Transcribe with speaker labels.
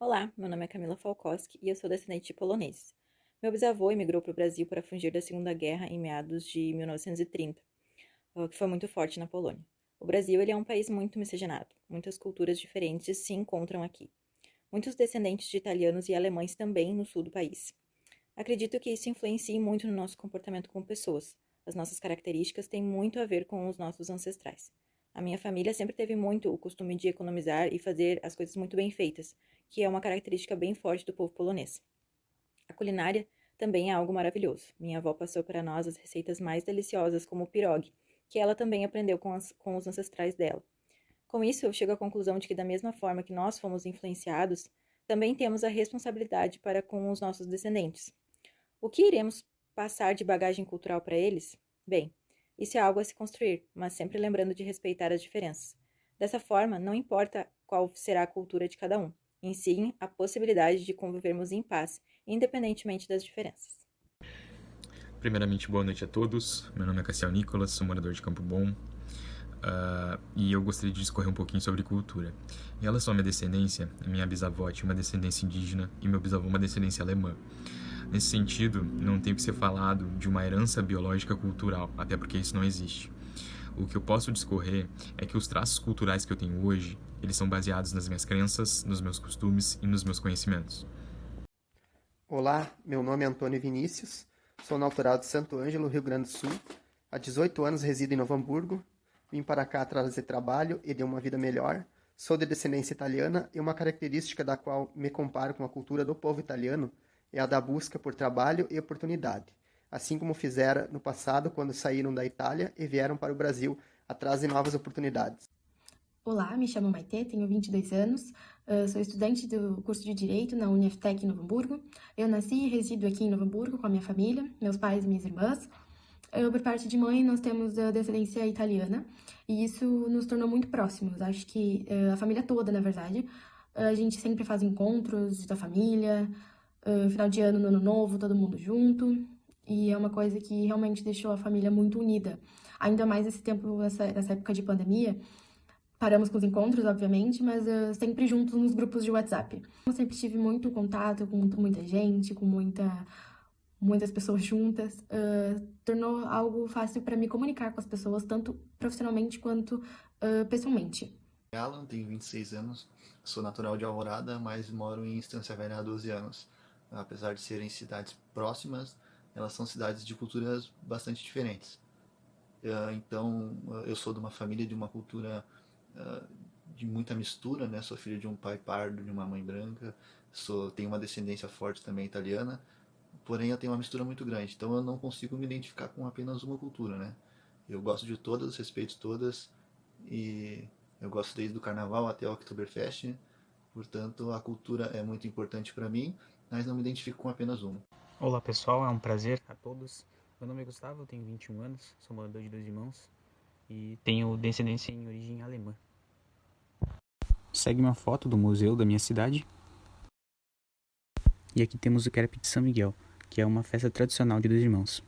Speaker 1: Olá, meu nome é Camila Falkowski e eu sou descendente de poloneses. Meu bisavô emigrou para o Brasil para fugir da Segunda Guerra em meados de 1930, que foi muito forte na Polônia. O Brasil ele é um país muito miscigenado. Muitas culturas diferentes se encontram aqui. Muitos descendentes de italianos e alemães também no sul do país. Acredito que isso influencie muito no nosso comportamento como pessoas. As nossas características têm muito a ver com os nossos ancestrais. A minha família sempre teve muito o costume de economizar e fazer as coisas muito bem feitas, que é uma característica bem forte do povo polonês. A culinária também é algo maravilhoso. Minha avó passou para nós as receitas mais deliciosas, como o pierogi, que ela também aprendeu com os ancestrais dela. Com isso, eu chego à conclusão de que, da mesma forma que nós fomos influenciados, também temos a responsabilidade para com os nossos descendentes. O que iremos passar de bagagem cultural para eles? Bem, isso é algo a se construir, mas sempre lembrando de respeitar as diferenças. Dessa forma, não importa qual será a cultura de cada um, em sim a possibilidade de convivermos em paz, independentemente das diferenças.
Speaker 2: Primeiramente, boa noite a todos. Meu nome é Cassiel Nicolas, sou morador de Campo Bom. E eu gostaria de discorrer um pouquinho sobre cultura. Em relação à minha descendência, minha bisavó tinha uma descendência indígena e meu bisavô uma descendência alemã. Nesse sentido, não tem que ser falado de uma herança biológica cultural, até porque isso não existe. O que eu posso discorrer é que os traços culturais que eu tenho hoje, eles são baseados nas minhas crenças, nos meus costumes e nos meus conhecimentos.
Speaker 3: Olá, meu nome é Antônio Vinícius, sou natural de Santo Ângelo, Rio Grande do Sul. Há 18 anos resido em Novo Hamburgo. Vim para cá trazer trabalho e de uma vida melhor. Sou de descendência italiana e uma característica da qual me comparo com a cultura do povo italiano é a da busca por trabalho e oportunidade, assim como fizeram no passado quando saíram da Itália e vieram para o Brasil atrás de novas oportunidades.
Speaker 4: Olá, me chamo Maitê, tenho 22 anos, sou estudante do curso de Direito na UniFTech em Novo Hamburgo. Eu nasci e resido aqui em Novo Hamburgo com a minha família, meus pais e minhas irmãs. Por parte de mãe, nós temos a descendência italiana e isso nos tornou muito próximos. Acho que a família toda, na verdade, a gente sempre faz encontros da família, final de ano, no ano novo, todo mundo junto. E é uma coisa que realmente deixou a família muito unida. Ainda mais nesse tempo, nessa época de pandemia, paramos com os encontros, obviamente, mas sempre juntos nos grupos de WhatsApp. Eu sempre tive muito contato com muita gente, com muitas pessoas juntas. Tornou algo fácil para me comunicar com as pessoas, tanto profissionalmente quanto pessoalmente.
Speaker 5: Alan, tenho 26 anos, sou natural de Alvorada, mas moro em Estância Velha há 12 anos. Apesar de serem cidades próximas, elas são cidades de culturas bastante diferentes. Então, eu sou de uma família de uma cultura de muita mistura, né? Sou filho de um pai pardo, de uma mãe branca, tenho uma descendência forte também italiana, porém eu tenho uma mistura muito grande, então eu não consigo me identificar com apenas uma cultura, né? Eu gosto de todas, respeito todas, e eu gosto desde o carnaval até o Oktoberfest, portanto a cultura é muito importante para mim, mas não me identifico com apenas uma.
Speaker 6: Olá pessoal, é um prazer a todos. Meu nome é Gustavo, eu tenho 21 anos, sou morador de Dois Irmãos e tenho descendência em origem alemã. Segue uma foto do museu da minha cidade. E aqui temos o crepe de São Miguel, que é uma festa tradicional de Dois Irmãos.